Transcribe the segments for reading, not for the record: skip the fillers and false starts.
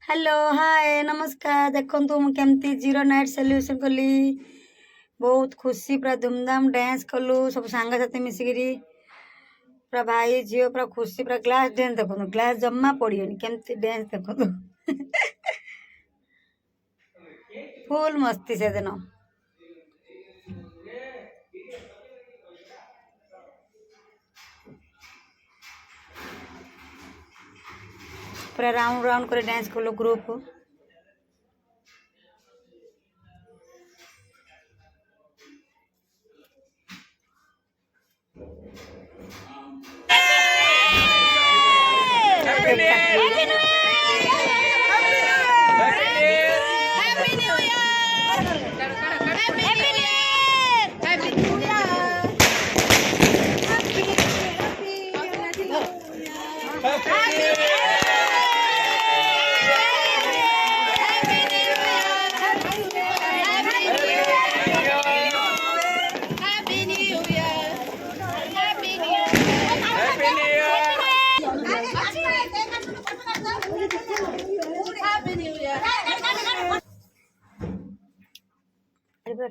Hello hi नमस्कार देखो मु केमती जीरो नाइट सेलिब्रेशन कली बहुत खुशी पूरा धूमधाम डांस कलु सब सांग साथी मिसिकी पूरा भाई झील पूरा खुशी पूरा ग्लास डांस देखो ग्लास जमा पड़ियोनी केमती डांस देखो फुल मस्ती से दिन पूरा राउंड राउंड कर डांस कलु ग्रुप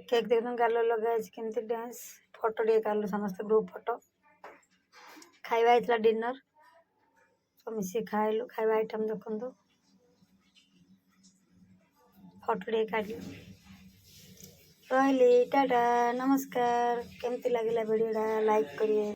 केक देख गाल लगे केमती डांस फोटो टे कालु समस्त ग्रुप फोटो खाइबा डिनर सब मिसी खाइलु खाइबा आइटम देखो फोटो टे काढ़ रही टाटा नमस्कार केमती लगे वीडियो लाइक करिए।